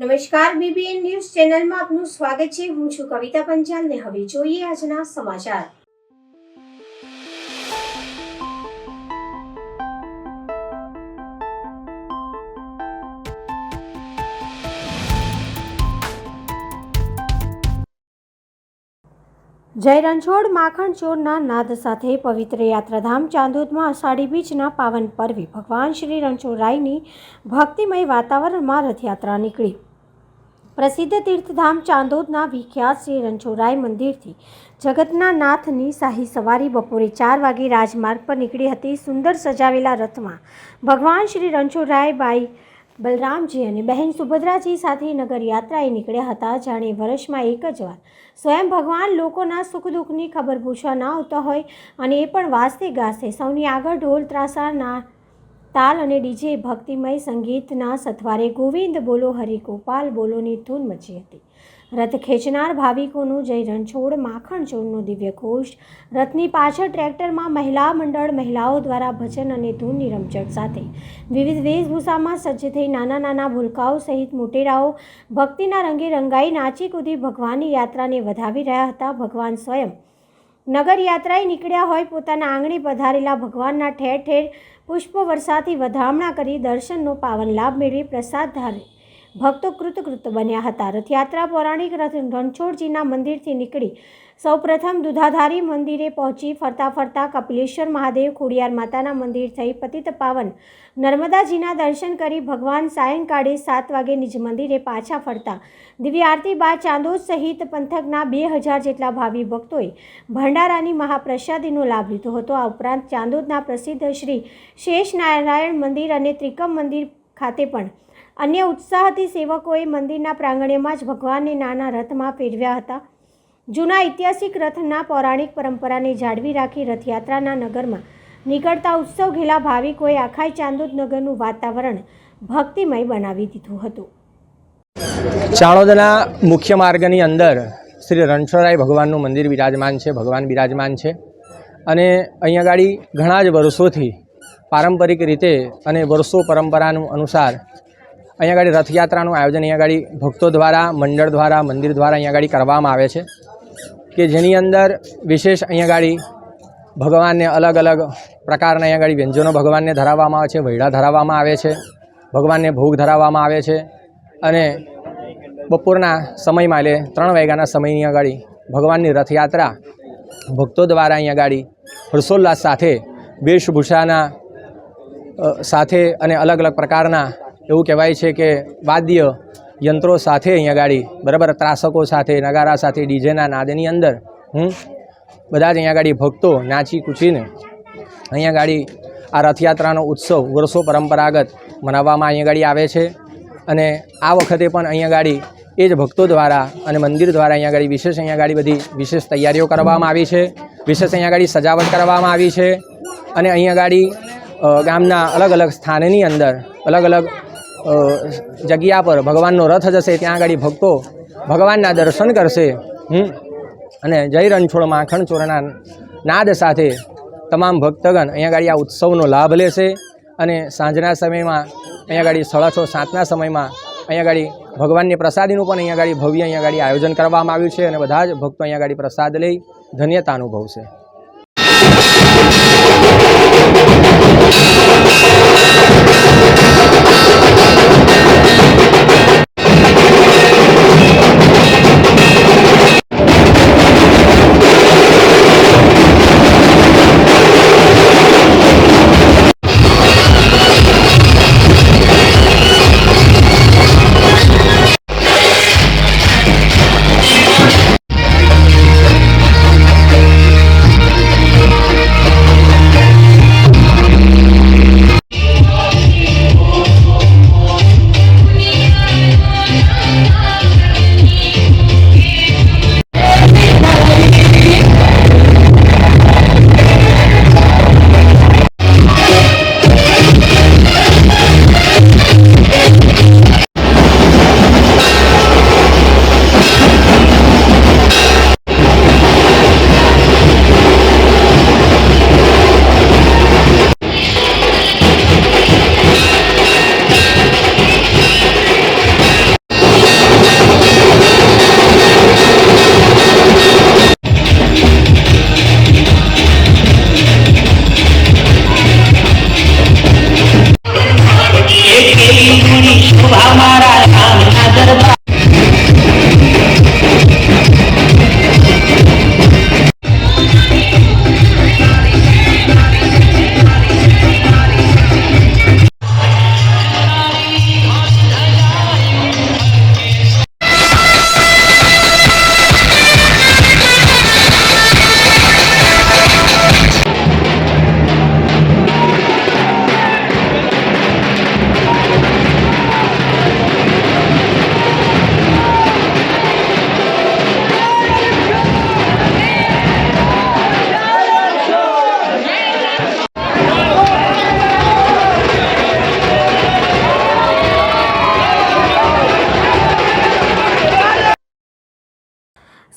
નમસ્કાર, BBN news ચેનલમાં આપનું સ્વાગત છે। હું છું કવિતા પંચાલ ને હવે જોઈએ આજના સમાચાર। જય રણછોડ માખણ ચોરના નાદ સાથે પવિત્ર યાત્રાધામ ચાંદોદમાં અષાઢી બીજના પાવન પર્વે ભગવાન શ્રી રણછોડરાયની ભક્તિમય વાતાવરણમાં રથયાત્રા નીકળી। પ્રસિદ્ધ તીર્થધામ ચાંદોદના વિખ્યાત શ્રી રણછોડરાય મંદિરથી જગતના નાથની શાહી સવારી બપોરે 4 વાગે રાજમાર્ગ પર નીકળી હતી। સુંદર સજાવેલા રથમાં ભગવાન શ્રી રણછોડરાય ભાઈ બલરામજી અને બહેન સુભદ્રાજી સાથે નગર યાત્રાએ નીકળ્યા હતા। જાણે વર્ષમાં એક જ વાર સ્વયં ભગવાન લોકોના સુખ દુઃખની ખબર પૂછવા ના આવતા હોય અને એ પણ વાજતે ગાજતે સૌની આગળ ઢોલ ત્રાસાના તાલ અને ડીજે ભક્તિમય સંગીતના સથવારે ગોવિંદ બોલો હરિ ગોપાલ બોલોની ધૂન મચી હતી। રથ ખેંચનાર ભાવિકોનું જય રણછોડ માખણ ચોરનો દિવ્ય ઘોષ, રથની પાછળ ટ્રેક્ટરમાં મહિલા મંડળ મહિલાઓ દ્વારા ભજન અને ધૂનની રમઝટ સાથે વિવિધ વેશભૂષામાં સજ્જ થઈ નાના નાના ભૂલકાઓ સહિત મોટેરાઓ ભક્તિના રંગે રંગાઈ નાચી કૂદી ભગવાનની યાત્રાને વધાવી રહ્યા હતા। ભગવાન સ્વયં નગર યાત્રાએ નીકળ્યા હોય પોતાના આંગણે પધારેલા ભગવાનના ઠેર ઠેર પુષ્પ વર્ષાથી વધામણા કરી દર્શનનો પાવન લાભ મેળવી પ્રસાદ ધારે ભક્તો કૃતકૃત બન્યા હતા। રથયાત્રા પૌરાણિક રણછોડજીના મંદિરથી નીકળી સૌપ્રથમ દુધાધારી મંદિરે પહોંચી ફરતા ફરતા કપિલેશ્વર મહાદેવ ખોડિયાર માતાના મંદિર થઈ પતિત પાવન નર્મદાજીના દર્શન કરી ભગવાન સાયંકાળે 7 વાગે નિજ મંદિરે પાછા ફરતા દિવ્ય આરતી બાદ ચાંદોદ સહિત પંથકના 2000 જેટલા ભાવિ ભક્તોએ ભંડારાની મહાપ્રસાદીનો લાભ લીધો હતો। આ ઉપરાંત ચાંદોદના પ્રસિદ્ધ શ્રી શેષનારાયણ મંદિર અને ત્રિકમ મંદિર ખાતે પણ અન્ય ઉત્સાહથી સેવકોએ મંદિરના પ્રાંગણમાં જ ભગવાનને નાના રથમાં ફેરવ્યા હતા। જૂના ઐતિહાસિક રથના પૌરાણિક પરંપરાને જાળવી રાખી રથયાત્રાના નગરમાં નીકળતા ઉત્સવ ઘેલા ભાવિકોએ આખા ચાંદોદ નગરનું વાતાવરણ ભક્તિમય બનાવી દીધું હતું। ચાણોદના મુખ્ય માર્ગની અંદર શ્રી રણછોડરાય ભગવાનનું મંદિર બિરાજમાન છે। ભગવાન બિરાજમાન છે અને અહીંયા ગાડી ઘણા જ વર્ષોથી પારંપરિક રીતે અને વર્ષો પરંપરાનું અનુસાર અહીંયા ગાડી રથયાત્રાનું આયોજન અહીંયા ગાડી ભક્તો દ્વારા મંડળ દ્વારા મંદિર દ્વારા અહીંયા ગાડી કરવામાં આવે છે કે જેની અંદર વિશેષ અહીંયા ગાડી ભગવાનને અલગ અલગ પ્રકારના અહીંયા ગાડી વ્યંજનો ભગવાનને ધરાવવામાં આવે છે, વૈડા ધરાવવામાં આવે છે, ભગવાનને ભોગ ધરાવવામાં આવે છે અને બપોરના સમયમાં એટલે 3 વાગ્યાના સમયની આગળ ભગવાનની રથયાત્રા ભક્તો દ્વારા અહીંયા ગાડી હર્ષોલ્લાસ સાથે વેશભૂષાના સાથે અને અલગ અલગ પ્રકારના એવું કહેવાય છે કે વાદ્ય યંત્રો સાથે અહીંયા ગાડી બરાબર ત્રાસકો સાથે નગારા સાથે ડીજેના નાદની અંદર બધા જ અહીંયા ગાડી ભક્તો નાચી કૂચીને અહીંયા ગાડી આ રથયાત્રાનો ઉત્સવ વર્ષો પરંપરાગત મનાવવામાં અહીંયા ગાડી આવે છે અને આ વખતે પણ અહીંયા ગાડી એ જ ભક્તો દ્વારા અને મંદિર દ્વારા અહીંયા ગાડી વિશેષ અહીંયા ગાડી બધી વિશેષ તૈયારીઓ કરવામાં આવી છે, વિશેષ અહીંયા ગાડી સજાવટ કરવામાં આવી છે અને અહીંયા ગાડી ગામના અલગ અલગ સ્થાનની અંદર અલગ અલગ જગ્યા પર ભગવાનનો રથ જશે ત્યાં આગળ ભક્તો ભગવાનના દર્શન કરશે અને જય રણછોડ માખણ ચોરના નાદ સાથે તમામ ભક્તગણ અહીંયા ગાડી આ ઉત્સવનો લાભ લેશે અને સાંજના સમયમાં અહીંયા ગાડી 6:30-7ના સમયમાં અહીંયા ગાડી ભગવાનની પ્રસાદીનું પણ અહીંયા ગાડી ભવ્ય અહીંયા ગાડી આયોજન કરવામાં આવ્યું છે અને બધા જ ભક્તો અહીંયા ગાડી પ્રસાદ લઈ ધન્યતા અનુભવશે।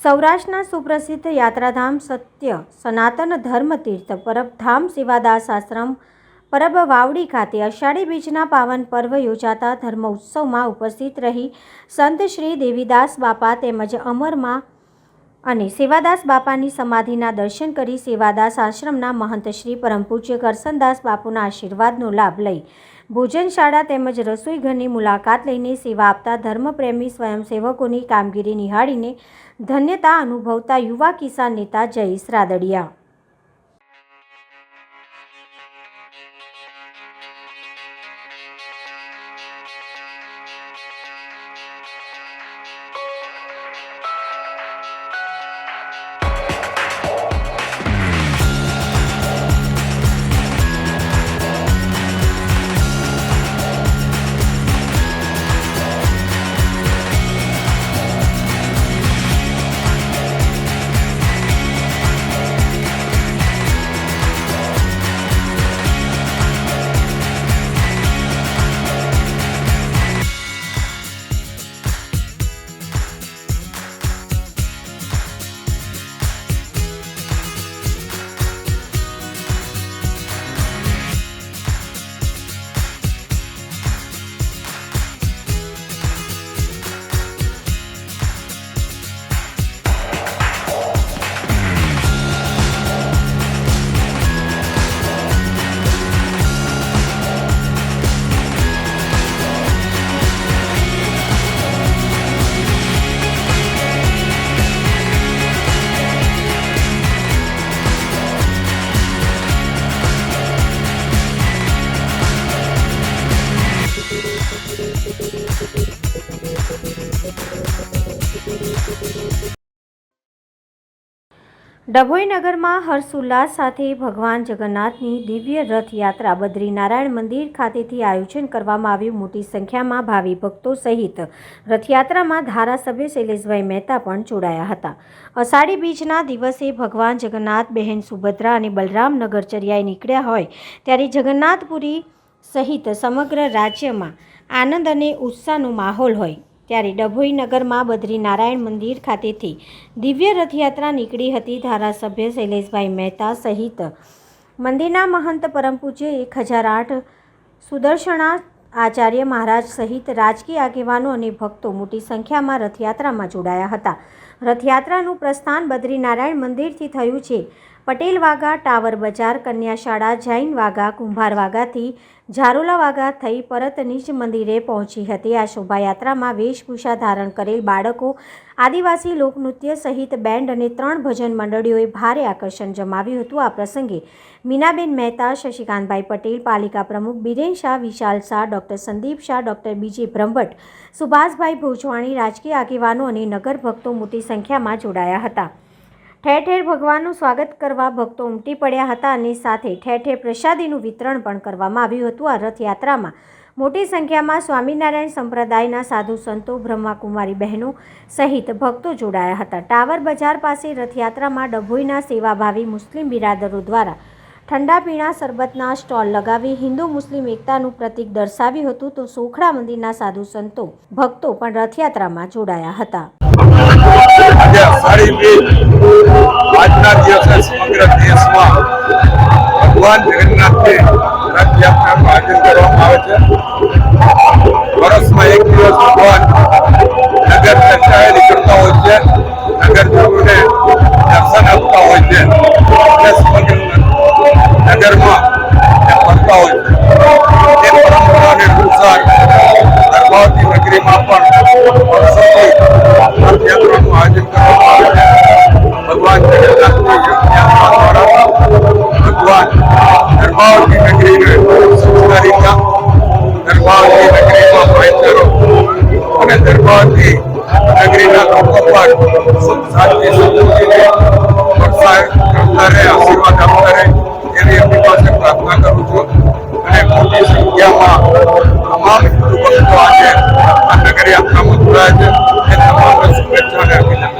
સૌરાષ્ટ્રના સુપ્રસિદ્ધ યાત્રાધામ સત્ય સનાતન ધર્મતીર્થ પરબધામ સેવાદાસ આશ્રમ પરબ વાવડી ખાતે અષાઢી બીજના પાવન પર્વ યોજાતા ધર્મ ઉત્સવમાં ઉપસ્થિત રહી સંત શ્રી દેવીદાસ બાપા તેમજ અમરમાં અને સેવાદાસ બાપાની સમાધિના દર્શન કરી સેવાદાસ આશ્રમના મહંત શ્રી પરમ પૂજ્ય કરસનદાસ બાપુના આશીર્વાદનો લાભ લઈ ભોજનશાળા તેમજ રસોઈ ઘરની મુલાકાત લઈને સેવા આપતા ધર્મપ્રેમી સ્વયંસેવકોની કામગીરી નિહાળીને ધન્યતા અનુભવતા યુવા કિસાન નેતા જયેશ રાદડિયા. ડભોઈ નગરમાં હર્ષોલ્લાસ સાથે ભગવાન જગન્નાથની દિવ્ય રથયાત્રા બદ્રીનારાયણ મંદિર ખાતેથી આયોજન કરવામાં આવ્યું. મોટી સંખ્યામાં ભાવિ ભક્તો સહિત રથયાત્રામાં ધારાસભ્ય શૈલેષભાઈ મહેતા પણ જોડાયા હતા. અષાઢી બીજના દિવસે ભગવાન જગન્નાથ, બહેન સુભદ્રા અને બલરામ નગરચર્યાએ નીકળ્યા હોય ત્યારે જગન્નાથપુરી સહિત સમગ્ર રાજ્યમાં આનંદ અને ઉત્સાહનો માહોલ હોય ત્યારે ડભોઈ નગરમાં બદ્રીનારાયણ મંદિર ખાતેથી દિવ્ય રથયાત્રા નીકળી હતી. ધારાસભ્ય શૈલેષભાઈ મહેતા સહિત મંદિરના મહંત પરમ પૂજ્ય 1008 સુદર્શના આચાર્ય મહારાજ સહિત રાજકીય આગેવાનો અને ભક્તો મોટી સંખ્યામાં રથયાત્રામાં જોડાયા હતા. રથયાત્રાનું પ્રસ્થાન બદ્રીનારાયણ મંદિરથી થયું છે. પટેલ વાગા, ટાવર બજાર, કન્યાશાળા, જૈન વાગા, કુંભાર વાગાથી ઝારોલા વાગા થઈ પરત નીચ મંદિરે પહોંચી હતી. આ શોભાયાત્રામાં વેશભૂષા ધારણ કરેલ બાળકો, આદિવાસી લોકનૃત્ય સહિત બેન્ડ અને 3 ભજન મંડળીઓએ ભારે આકર્ષણ જમાવ્યું હતું. આ પ્રસંગે મીનાબેન મહેતા, શશિકાંતભાઈ પટેલ, પાલિકા પ્રમુખ બિરેન શાહ, વિશાલ શાહ, ડૉક્ટર સંદીપ શાહ, ડૉક્ટર બીજે બ્રહ્મભટ્ટ, સુભાષભાઈ ભોજવાણી, રાજકીય આગેવાનો અને નગર ભક્તો મોટી સંખ્યામાં જોડાયા હતા. ઠેર ઠેર ભગવાનનું સ્વાગત કરવા ભક્તો ઉમટી પડ્યા હતા અને સાથે ઠેર ઠેર પ્રસાદીનું વિતરણ પણ કરવામાં આવ્યું હતું. આ રથયાત્રામાં મોટી સંખ્યામાં સ્વામિનારાયણ સંપ્રદાયના સાધુ સંતો, બ્રહ્માકુમારી બહેનો સહિત ભક્તો જોડાયા હતા. ટાવર બજાર પાસે રથયાત્રામાં ડભોઈના સેવાભાવી મુસ્લિમ બિરાદરો દ્વારા ઠંડા પીણા શરબતના સ્ટોલ લગાવી હિન્દુ મુસ્લિમ એકતાનું પ્રતીક દર્શાવ્યું હતું. તો સોખડા મંદિરના સાધુ સંતો, ભક્તો પણ રથયાત્રામાં જોડાયા હતા. આજે અષાઢી બીજ આજના દિવસે સમગ્ર દેશમાં ભગવાન જગન્નાથની રથયાત્રાનું આયોજન કરવામાં આવે છે. વર્ષમાં એક દિવસ ભગવાન નગર ચર્ચાએ નીકળતા હોય છે, નગરજનોને દર્શન આપતા હોય છે અને સમગ્ર નગરમાં ફરતા હોય છે. એ પરંપરાને અનુસાર ગર્ભાવતી નગરીમાં પણ વર્ષોથી રથયાત્રાનું આયોજન કરવામાં આવે છે. ભગવાન જગન્નાથની યાત્રા દ્વારા ભગવાન ગર્ભાવતી નગરીને સંસ્કારિતા, ગર્ભાવતી નગરીમાં ભાઈચારો અને ગર્ભાવતી નગરીના લોકો પર સુખ શાંતિ સમૃદ્ધિને કરતા રહે, આશીર્વાદ આપતા રહે એવી એમની પાસે પ્રાર્થના કરું છું. અને મોટી સંખ્યામાં તમામ હિન્દુ ભક્તો આજે આ નગર યાત્રામાં જોડાયા છે. એ તમામને શુભેચ્છા અને અભિનંદન.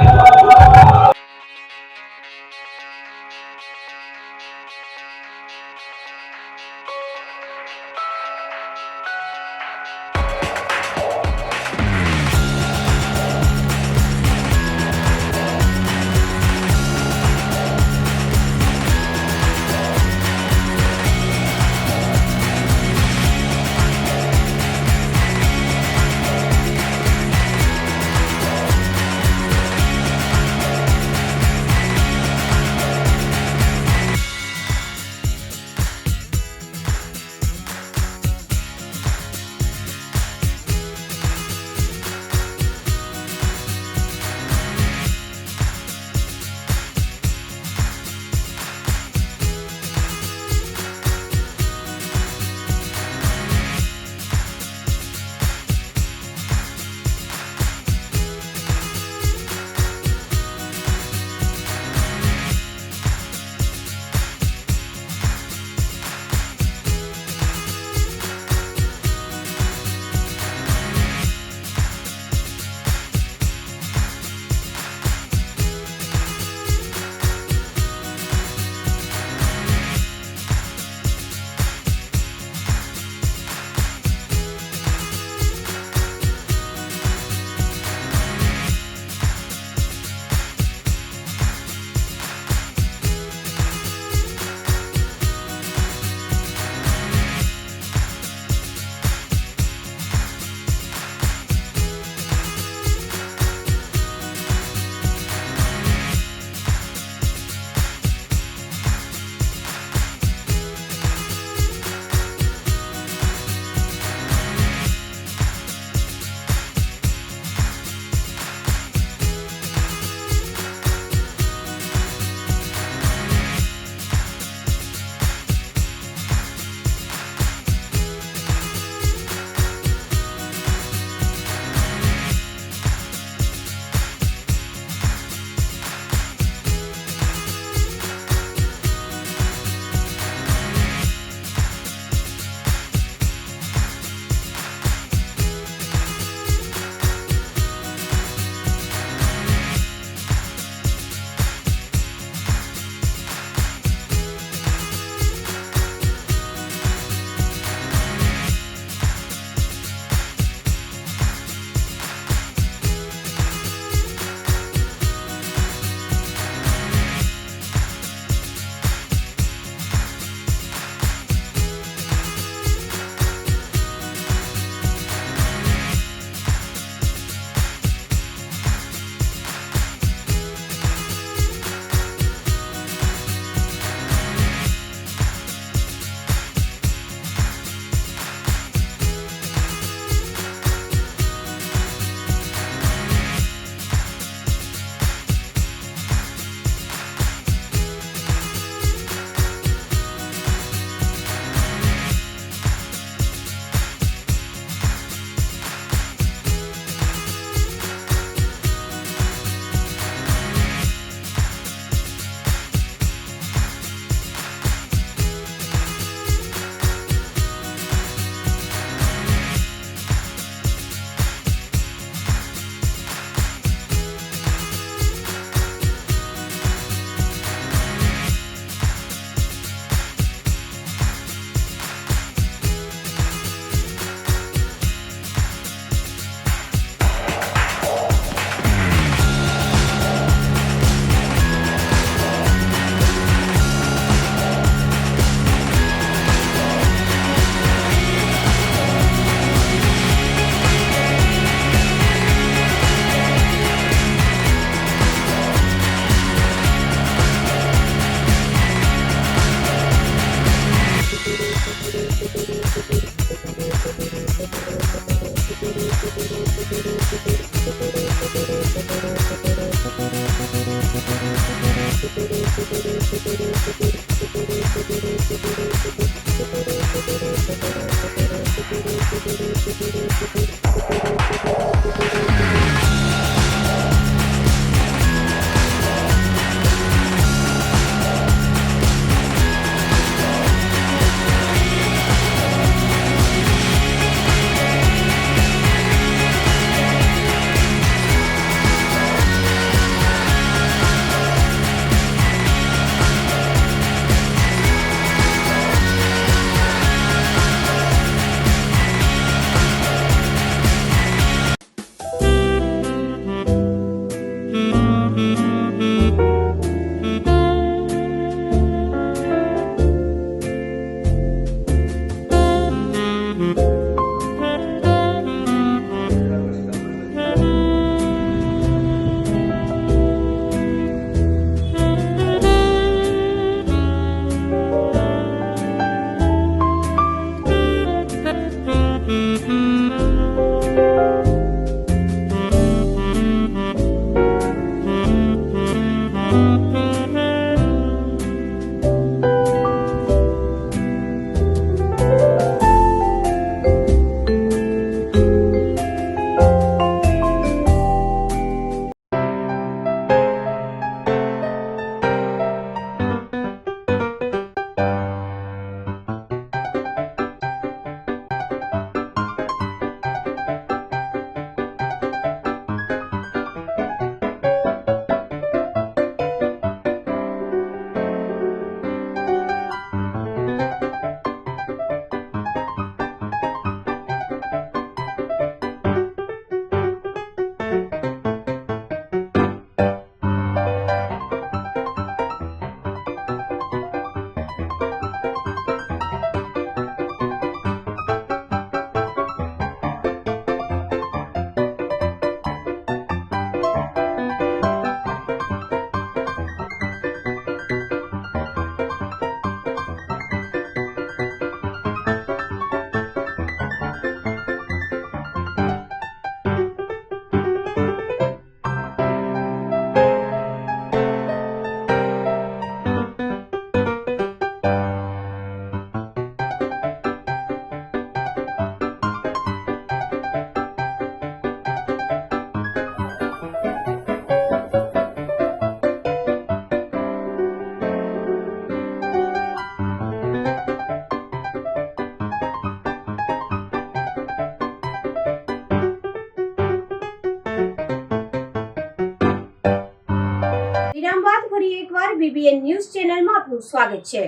BBN ન્યૂઝ ચેનલમાં આપનું સ્વાગત છે।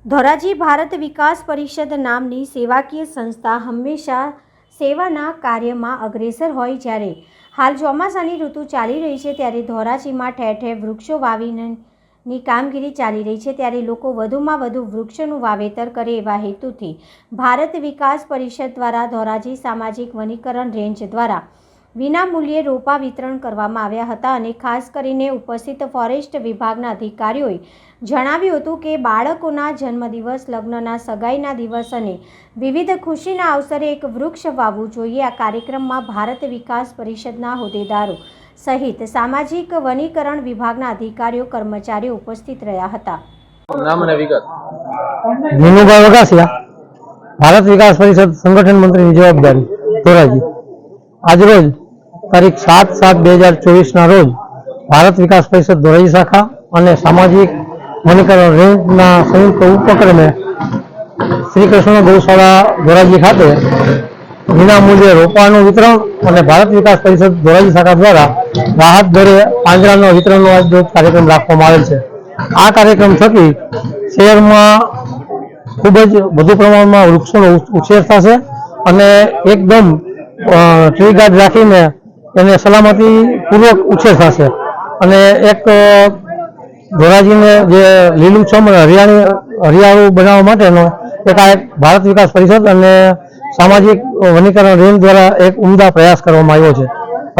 ધોરાજી ભારત વિકાસ પરિષદ નામની સેવાકીય સંસ્થા હંમેશા સેવાના કાર્યમાં અગ્રેસર હોય। જ્યારે હાલ ચોમાસાની ઋતુ ચાલી રહી છે ત્યારે ધોરાજીમાં ઠેર ઠેર વૃક્ષો વાવીની કામગીરી ચાલી રહી છે, ત્યારે લોકો વધુમાં વધુ વૃક્ષોનું વાવેતર કરે એવા હેતુથી ભારત વિકાસ પરિષદ દ્વારા ધોરાજી સામાજિક વનીકરણ રેન્જ દ્વારા વિનામૂલ્યે રોપા વિતરણ કરવામાં આવ્યા હતા અને ખાસ કરીને ઉપસ્થિત ફોરેસ્ટ વિભાગના અધિકારીઓએ જણાવ્યું હતું કે બાળકોના જન્મદિવસ, લગ્નના, સગાઈના દિવસ અને વિવિધ ખુશીના અવસરે એક વૃક્ષ વાવવું જોઈએ। આ કાર્યક્રમમાં ભારત વિકાસ પરિષદના હોદ્દેદારો સહિત સામાજિક વનીકરણ વિભાગના અધિકારીઓ, કર્મચારીઓ ઉપસ્થિત રહ્યા હતા। નામ અને વિગત। વિનુભાઈ વઘાસિયા, ભારત વિકાસ પરિષદ સંગઠન મંત્રીની જવાબદારી, ધોરાજી। આજરોજ તારીખ 7/7/2024 ના રોજ ભારત વિકાસ પરિષદ ધોરાજી શાખા અને સામાજિક વનીકરણ રેન્જના સંયુક્ત ઉપક્રમે શ્રી કૃષ્ણ ગૌશાળા ધોરાજી ખાતે વિનામૂલ્યે રોપાનું વિતરણ અને ભારત વિકાસ પરિષદ ધોરાજી શાખા દ્વારા રાહત દરે પાંજરાના વિતરણનો આજરોજ કાર્યક્રમ રાખવામાં આવેલ છે। આ કાર્યક્રમ થકી શહેરમાં ખૂબ જ વધુ પ્રમાણમાં વૃક્ષોનો ઉછેર થશે અને એકદમ ટ્રી ગાર્ડ રાખીને એને સલામતીપૂર્વક ઉછેર થશે અને એક ધોરાજીને જે લીલુંછમ અને હરિયાળું બનાવવા માટેનો એક આ ભારત વિકાસ પરિષદ અને સામાજિક વનીકરણ રેન્જ દ્વારા એક ઉમદા પ્રયાસ કરવામાં આવ્યો છે।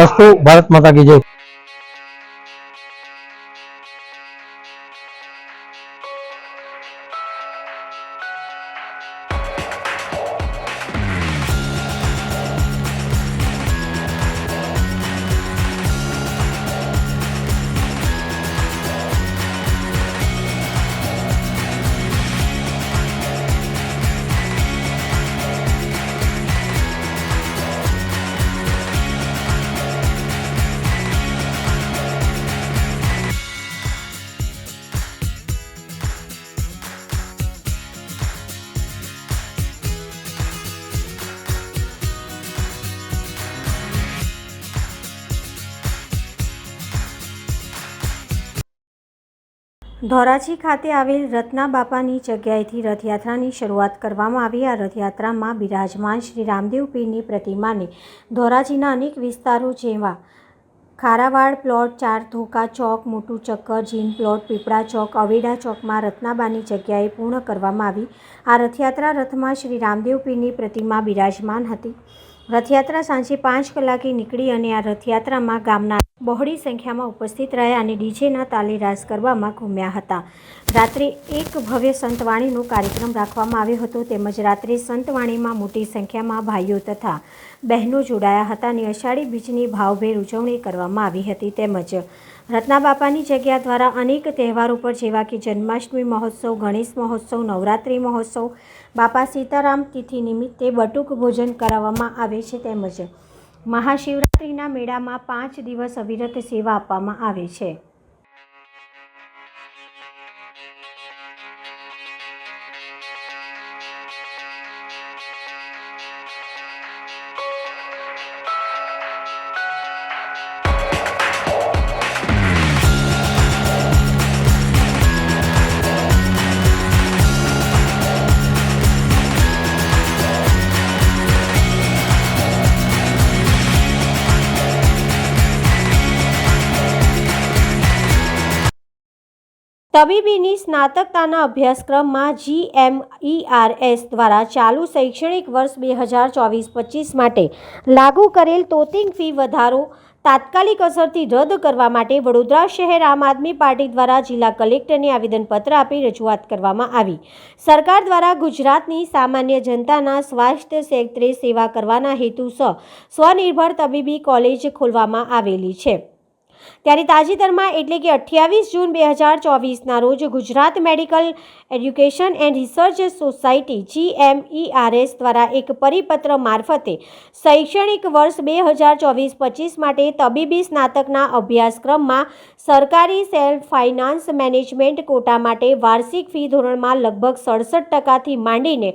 અસ્તુ, ભારત માતા કી જય। ધોરાજી ખાતે આવેલ રત્ના બાપાની જગ્યાએથી રથયાત્રાની શરૂઆત કરવામાં આવી। આ રથયાત્રામાં બિરાજમાન શ્રી રામદેવ પીરની પ્રતિમાને ધોરાજીના અનેક વિસ્તારો જેવા ખારાવાડ પ્લોટ, ચાર ધોકા ચોક, મોટું ચક્કર, જીન પ્લોટ, પીપળા ચોક, અવેડા ચોકમાં રત્નાબાની જગ્યાએ પૂર્ણ કરવામાં આવી। આ રથયાત્રા રથમાં શ્રી રામદેવ પીરની પ્રતિમા બિરાજમાન હતી। રથયાત્રા સાંજે 5 કલાકે નીકળી અને આ રથયાત્રામાં ગામના બહોળી સંખ્યામાં ઉપસ્થિત રહ્યા અને ડીજેના તાલે રાસ ગરબામાં ઘૂમ્યા હતા। રાત્રે એક ભવ્ય સંતવાણીનો કાર્યક્રમ રાખવામાં આવ્યો હતો તેમજ રાત્રે સંતવાણીમાં મોટી સંખ્યામાં ભાઈઓ તથા બહેનો જોડાયા હતા અને અષાઢી બીજની ભાવભેર ઉજવણી કરવામાં આવી હતી। તેમજ રત્ના બાપાની જગ્યા દ્વારા અનેક તહેવારો પર જેવા કે જન્માષ્ટમી મહોત્સવ, ગણેશ મહોત્સવ, નવરાત્રિ મહોત્સવ, બાપા સીતારામ તિથિ નિમિત્તે બટુક ભોજન કરાવવામાં આવે છે તેમજ મહાશિવરાત્રિના મેળામાં 5 દિવસ અવિરત સેવા આપવામાં આવે છે। તબીબીની સ્નાતકતાના અભ્યાસક્રમમાં GMERS દ્વારા ચાલુ શૈક્ષણિક વર્ષ 2024-25 માટે લાગુ કરેલ તોતિંગ ફી વધારો તાત્કાલિક અસરથી રદ કરવા માટે વડોદરા શહેર આમ આદમી પાર્ટી દ્વારા જિલ્લા કલેક્ટરને આવેદનપત્ર આપી રજૂઆત કરવામાં આવી। સરકાર દ્વારા ગુજરાતની સામાન્ય જનતાના સ્વાસ્થ્ય ક્ષેત્રે સેવા કરવાના હેતુસર સ્વનિર્ભર તબીબી કોલેજ ખોલવામાં આવેલી છે। ત્યારે તાજેતરમાં એટલે કે 28 જૂન 2024ના રોજ Gujarat medical education and research society GMERS દ્વારા એક પરિપત્ર મારફતે શૈક્ષણિક વર્ષ 2024-25 માટે તબીબી સ્નાતકના અભ્યાસક્રમમાં સરકારી સેલ્ફ ફાઇનાન્સ મેનેજમેન્ટ કોટા માટે વાર્ષિક ફી ધોરણમાં લગભગ 67% માંડીને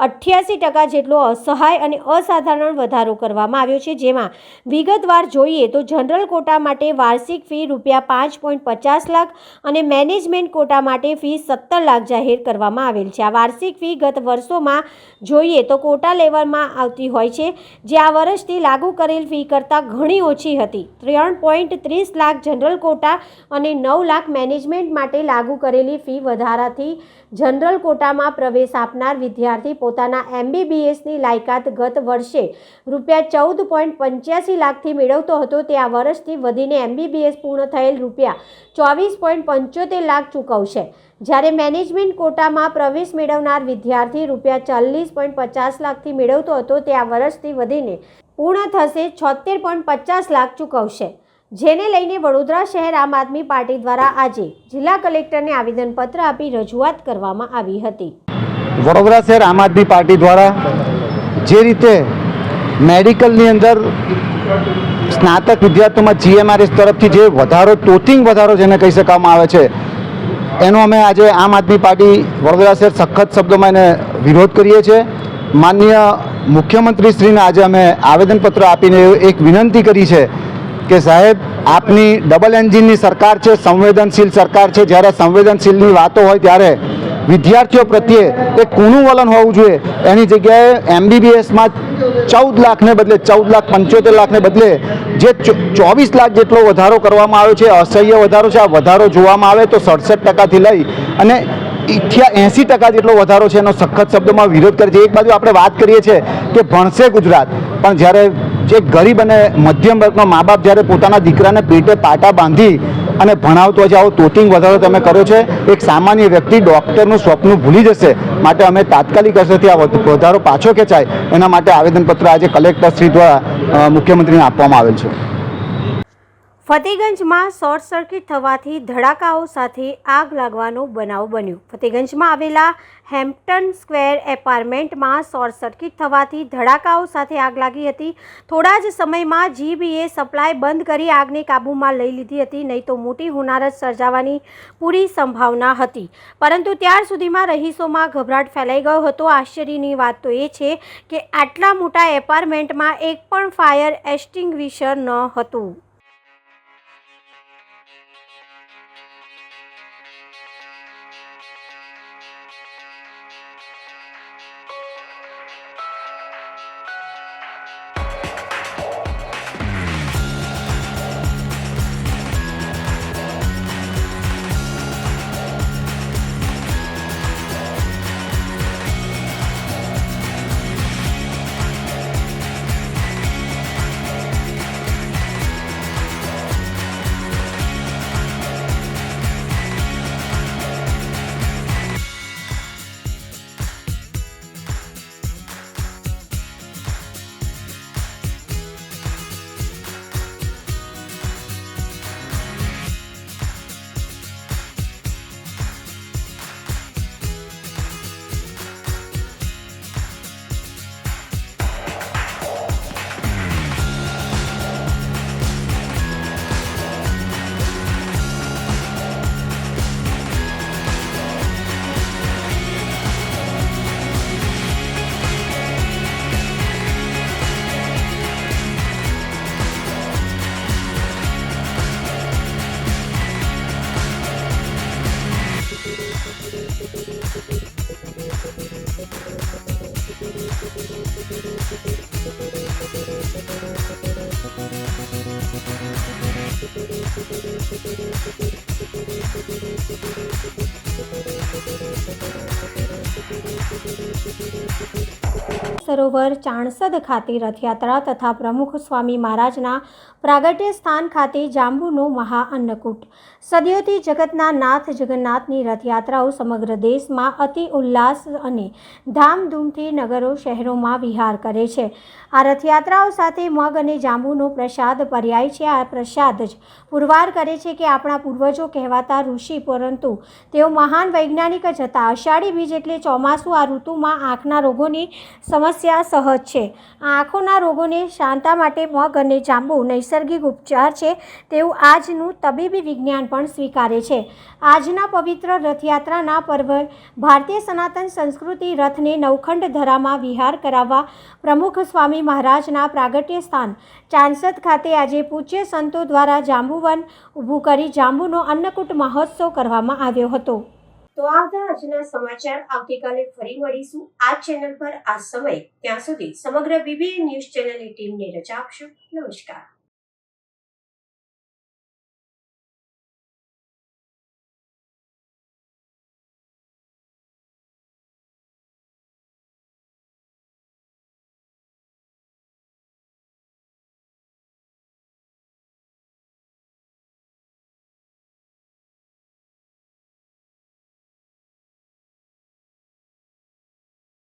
88% જેટલો અસહાય અને અસાધારણ વધારો કરવામાં આવ્યો છે। જેમાં વિગતવાર જોઈએ તો જનરલ કોટા માટે વાર્ષિક ફી ₹5.50 લાખ અને મેનેજમેન્ટ કોટા માટે ફી 17 લાખ જાહેર કરવામાં આવેલ છે। આ વાર્ષિક ફી ગત વર્ષોમાં જોઈએ તો કોટા લેવલમાં આવતી હોય છે, જે આ વર્ષથી લાગુ કરેલ ફી કરતાં ઘણી ઓછી હતી। 3.30 લાખ જનરલ કોટા અને 9 લાખ મેનેજમેન્ટ માટે લાગુ કરેલી ફી વધારાથી જનરલ કોટામાં પ્રવેશ આપનાર વિદ્યાર્થી પોતાના MBBSની લાયકાત ગત વર્ષે ₹14.85 લાખથી મેળવતો હતો તે આ વર્ષથી વધીને MBBS પૂર્ણ થયેલ ₹24.75 લાખ ચૂકવશે। જ્યારે મેનેજમેન્ટ કોટામાં પ્રવેશ મેળવનાર વિદ્યાર્થી ₹40.50 લાખથી મેળવતો હતો તે આ વર્ષથી વધીને પૂર્ણ થશે 76.50 લાખ ચૂકવશે। જેને લઈને વડોદરા શહેર આમ આદમી પાર્ટી દ્વારા આજે જિલ્લા કલેક્ટરને આવેદનપત્ર આપી રજૂઆત કરવામાં આવી હતી। વડોદરા શહેર આમ આદમી પાર્ટી દ્વારા જે રીતે મેડિકલની અંદર સ્નાતક વિદ્યાર્થીઓમાં GMERS તરફથી જે વધારો, તોતિંગ વધારો જેને કહી શકાવામાં આવે છે, એનો અમે આજે આમ આદમી પાર્ટી વડોદરા શહેર સખત શબ્દોમાં એને વિરોધ કરીએ છીએ। માનનીય મુખ્યમંત્રીશ્રીને આજે અમે આવેદનપત્ર આપીને એક વિનંતી કરી છે કે સાહેબ, આપની ડબલ એન્જિનની સરકાર છે, સંવેદનશીલ સરકાર છે। જ્યારે સંવેદનશીલની વાતો હોય ત્યારે વિદ્યાર્થીઓ પ્રત્યે એક કૂણું વલણ હોવું જોઈએ। એની જગ્યાએ MBBSમાં 14 લાખને બદલે 14.75 લાખને બદલે જે 24 લાખ જેટલો વધારો કરવામાં આવ્યો છે, અસહ્ય વધારો છે। આ વધારો જોવામાં આવે તો 67%થી લઈ અને 80% જેટલો વધારો છે, એનો સખત શબ્દોમાં વિરોધ કરે છે। એક બાજુ આપણે વાત કરીએ છીએ કે ભણશે ગુજરાત, પણ જ્યારે જે ગરીબ અને મધ્યમ વર્ગનો મા બાપ જ્યારે પોતાના દીકરાને પેટે પાટા બાંધી અને ભણાવતો હોય છે, આવો તોતિંગ વધારો તમે કર્યો છે, એક સામાન્ય વ્યક્તિ ડૉક્ટરનું સ્વપ્ન ભૂલી જશે। માટે અમે તાત્કાલિક અસરથી આ વધારો પાછો ખેંચાય એના માટે આવેદનપત્ર આજે કલેક્ટરશ્રી દ્વારા મુખ્યમંત્રીને આપવામાં આવેલ છે। ફતેગંજમાં શોર્ટ સર્કિટ થવાથી ધડાકાઓ સાથે આગ લાગવાનો બનાવ બન્યો। ફતેગંજમાં આવેલા હેમ્પટન સ્ક્વેર એપાર્ટમેન્ટમાં શોર્ટ સર્કિટ થવાથી ધડાકાઓ સાથે આગ લાગી હતી। થોડા જ સમયમાં GBએ સપ્લાય બંધ કરી આગને કાબૂમાં લઈ લીધી હતી, નહીં તો મોટી હોનારત સર્જાવાની પૂરી સંભાવના હતી, પરંતુ ત્યાર સુધીમાં રહીશોમાં ગભરાટ ફેલાઈ ગયો હતો। આશ્ચર્યની વાત તો એ છે કે આટલા મોટા એપાર્ટમેન્ટમાં એક પણ ફાયર એક્સટિંગ્વિશર ન હતું। સરોવર ચાણસદ ખાતે રથયાત્રા તથા પ્રમુખ સ્વામી મહારાજના પ્રાગટ્ય સ્થાન ખાતે જાંબુનો મહાઅન્નકૂટ. સદીઓથી જગતના નાથ જગન્નાથની રથયાત્રાઓ સમગ્ર દેશમાં અતિ ઉલ્લાસ અને ધામધૂમથી નગરો શહેરોમાં વિહાર કરે છે. આ રથયાત્રાઓ સાથે મગ અને જાંબુનો પ્રસાદ પર્યાય છે. આ પ્રસાદ જ પુરવાર કરે છે કે આપણા પૂર્વજો કહેવાતા ઋષિ, પરંતુ તેઓ મહાન વૈજ્ઞાનિક જ હતા. અષાઢી બીજ એટલે ચોમાસું. આ ઋતુમાં આંખના રોગોની સમસ્યા સહજ છે. આ આંખોના રોગોને શાંતા માટે મગ અને જાંબુ નૈસર્ગિક ઉપચાર છે તેવું આજનું તબીબી વિજ્ઞાન પણ સ્વીકારે છે. આજના પવિત્ર રથયાત્રાના પર્વ ભારતીય સનાતન સંસ્કૃતિ રથને નવખંડ ધરામાં વિહાર કરાવવા પ્રમુખ સ્વામી મહારાજના પ્રાગટ્ય સ્થાન ચાણસદ ખાતે આજે પૂજ્ય સંતો દ્વારા જાંબુવન ઊભું કરી જાંબુનો અન્નકૂટ મહોત્સવ કરવામાં આવ્યો હતો. તો આ હતા આજના સમાચાર. આવતીકાલે ફરી મળીશું આ ચેનલ પર આ સમય. ત્યાં સુધી સમગ્ર BBN ન્યૂઝ ચેનલની ટીમને રજા આપશો. નમસ્કાર.